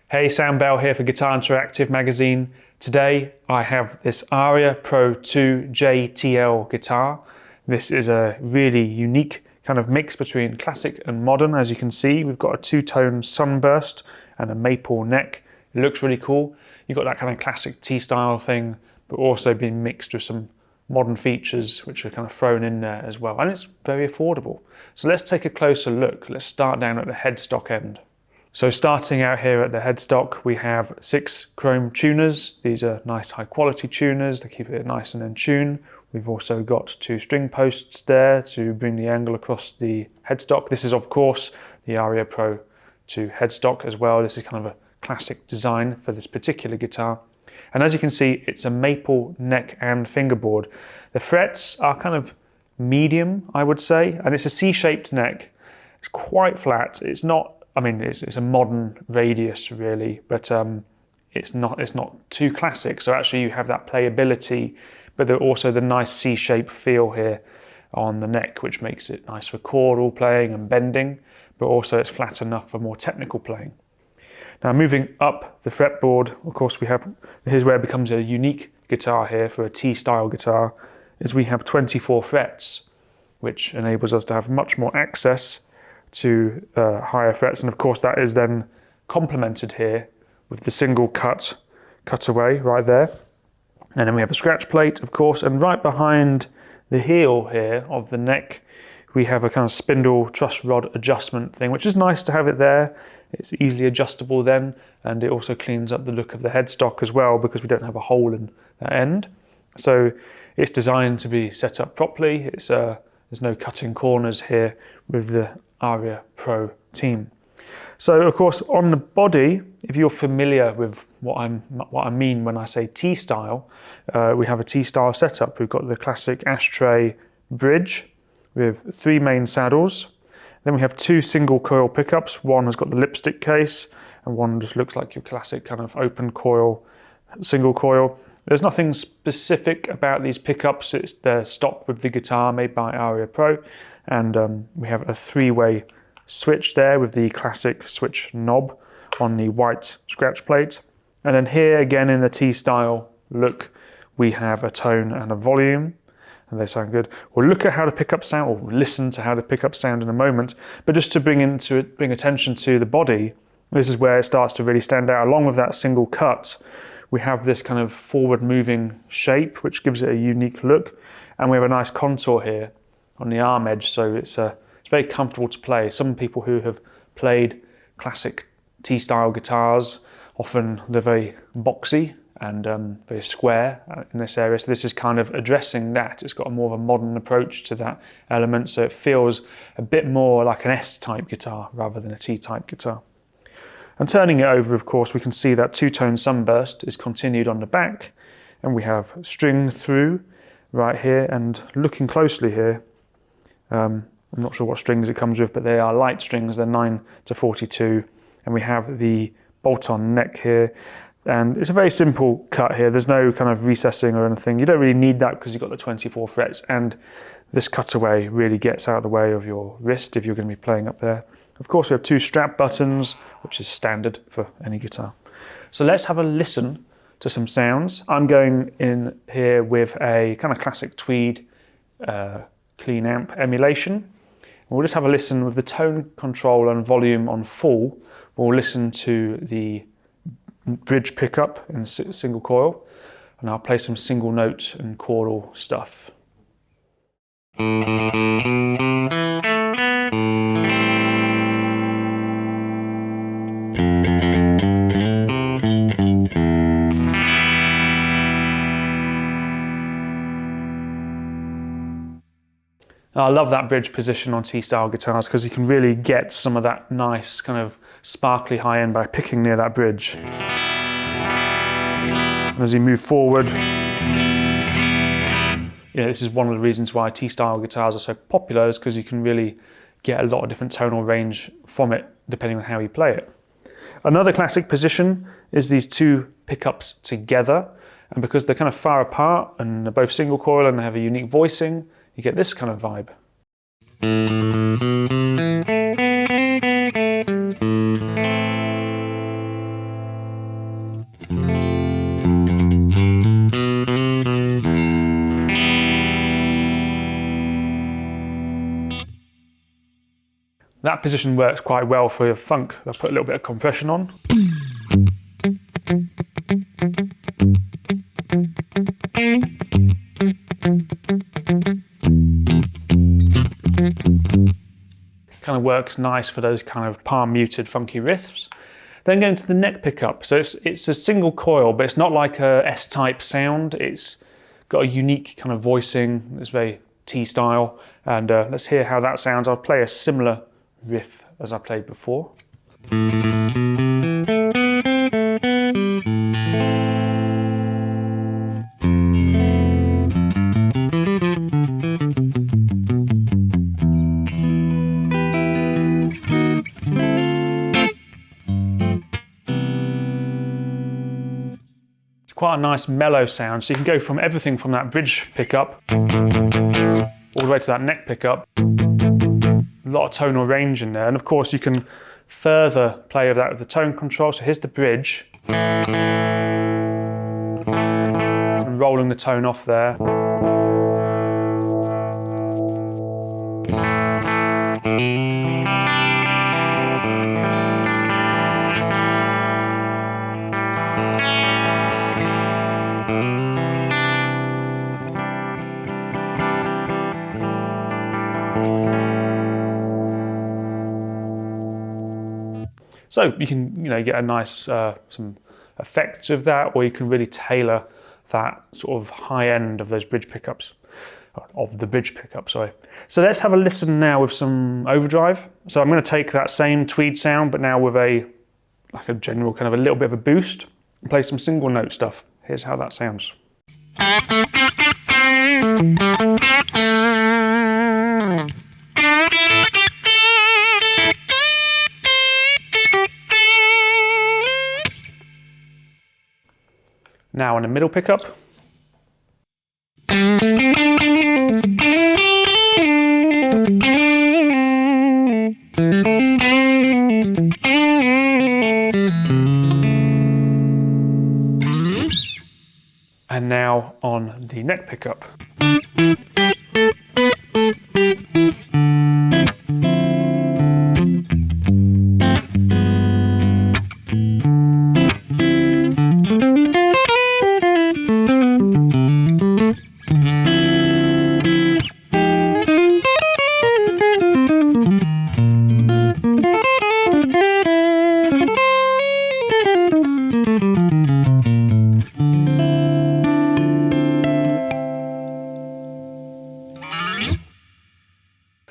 Hey, Sam Bell here for Guitar Interactive magazine. Today I have this Aria Pro II J-TL guitar. This is a really unique kind of mix between classic and modern. As you can see, we've got a two-tone sunburst and a maple neck. It looks really cool. You've got that kind of classic T-style thing, but also being mixed with some modern features which are kind of thrown in there as well. And it's very affordable. So let's take a closer look. Let's start down at the headstock end. So starting out here at the headstock, we have 6 chrome tuners. These are nice high quality tuners. They keep it nice and in tune. We've also got 2 string posts there to bring the angle across the headstock. This is of course the Aria Pro II headstock as well. This is kind of a classic design for this particular guitar. And as you can see, it's a maple neck and fingerboard. The frets are kind of medium, I would say, and it's a C-shaped neck. It's quite flat. It's not, I mean, it's a modern radius really, but it's not too classic. So actually you have that playability, but also the nice C-shape feel here on the neck, which makes it nice for chordal playing and bending, but also it's flat enough for more technical playing. Now moving up the fretboard, of course here's where it becomes a unique guitar here for a T-style guitar, is we have 24 frets, which enables us to have much more access to higher frets, and of course that is then complemented here with the single cutaway right there. And then we have a scratch plate, of course, and right behind the heel here of the neck we have a kind of spindle truss rod adjustment thing, which is nice to have it there. It's easily adjustable then, and it also cleans up the look of the headstock as well because we don't have a hole in that end. So it's designed to be set up properly. There's no cutting corners here with the Aria Pro team. So of course on the body, if you're familiar with what I mean when I say T-style, we have a T-style setup. We've got the classic ashtray bridge with 3 main saddles. Then we have 2 single coil pickups. One has got the lipstick case and one just looks like your classic kind of open coil, single coil. There's nothing specific about theyese pickups. They're stock with the guitar made by Aria Pro. And we have a 3-way switch there with the classic switch knob on the white scratch plate. And then here again in the T-style look, we have a tone and a volume, and they sound good. We'll look at how the pickups sound, or we'll listen to how the pickups sound in a moment. But just to bring attention to the body, this is where it starts to really stand out. Along with that single cut, we have this kind of forward moving shape, which gives it a unique look. And we have a nice contour here on the arm edge, so it's very comfortable to play. Some people who have played classic T-style guitars, often they're very boxy and very square in this area, so this is kind of addressing that. It's got a more of a modern approach to that element, so it feels a bit more like an S-type guitar rather than a T-type guitar. And turning it over, of course, we can see that 2-tone sunburst is continued on the back, and we have string through right here, and looking closely here, I'm not sure what strings it comes with, but they are light strings. They're 9 to 42, and we have the bolt-on neck here. And it's a very simple cut here. There's no kind of recessing or anything. You don't really need that because you've got the 24 frets, and this cutaway really gets out of the way of your wrist if you're going to be playing up there. Of course, we have 2 strap buttons, which is standard for any guitar. So let's have a listen to some sounds. I'm going in here with a kind of classic tweed clean amp emulation. We'll just have a listen with the tone control and volume on full. We'll listen to the bridge pickup in single coil, and I'll play some single note and chordal stuff. I love that bridge position on T-style guitars because you can really get some of that nice kind of sparkly high end by picking near that bridge. And as you move forward, this is one of the reasons why T-style guitars are so popular, is because you can really get a lot of different tonal range from it depending on how you play it. Another classic position is these two pickups together, and because they're kind of far apart and they're both single coil and they have a unique voicing, you get this kind of vibe. That position works quite well for your funk. I'll put a little bit of compression on. Kind of works nice for those kind of palm muted funky riffs. Then going to the neck pickup. So it's a single coil, but it's not like a S-type sound. It's got a unique kind of voicing. It's very T-style. And let's hear how that sounds. I'll play a similar riff as I played before. Quite a nice mellow sound, so you can go from everything from that bridge pickup all the way to that neck pickup. A lot of tonal range in there, and of course you can further play with that with the tone control. So here's the bridge, and rolling the tone off there. So you can, get a nice some effects of that, or you can really tailor that sort of high end of those bridge pickups, of the bridge pickup, sorry. So let's have a listen now with some overdrive. So I'm going to take that same tweed sound, but now with a general kind of a little bit of a boost, and play some single note stuff. Here's how that sounds. Now on the middle pickup. And now on the neck pickup.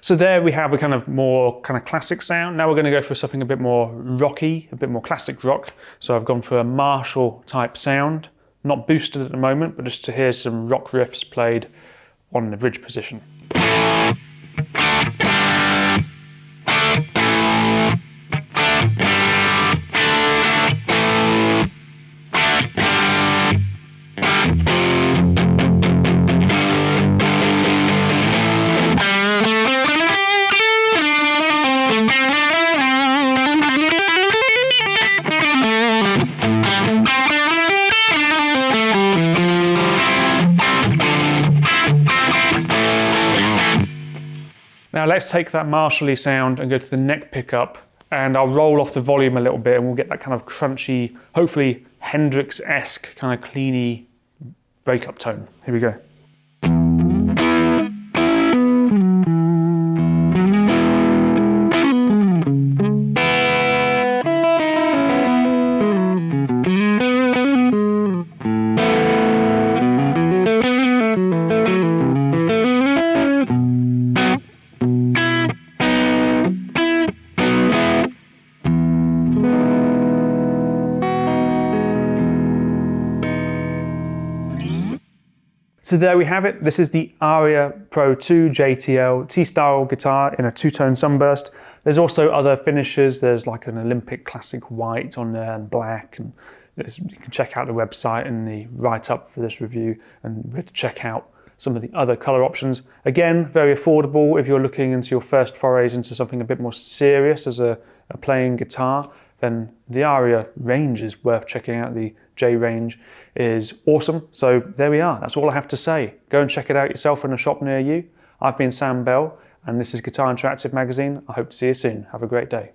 So there we have a kind of more kind of classic sound. Now we're going to go for something a bit more rocky, a bit more classic rock. So I've gone for a Marshall type sound, not boosted at the moment, but just to hear some rock riffs played on the bridge position. Now let's take that Marshall-y sound and go to the neck pickup and I'll roll off the volume a little bit and we'll get that kind of crunchy, hopefully Hendrix-esque kind of cleany breakup tone. Here we go. So there we have it. This is the Aria Pro II J-TL T-style guitar in a two-tone sunburst. There's also other finishes. There's like an Olympic classic white on there and black. And you can check out the website and the write-up for this review and check out some of the other color options. Again, very affordable if you're looking into your first forays into something a bit more serious as a playing guitar. Then the Aria range is worth checking out. The J range is awesome. So there we are. That's all I have to say. Go and check it out yourself in a shop near you. I've been Sam Bell, and this is Guitar Interactive Magazine. I hope to see you soon. Have a great day.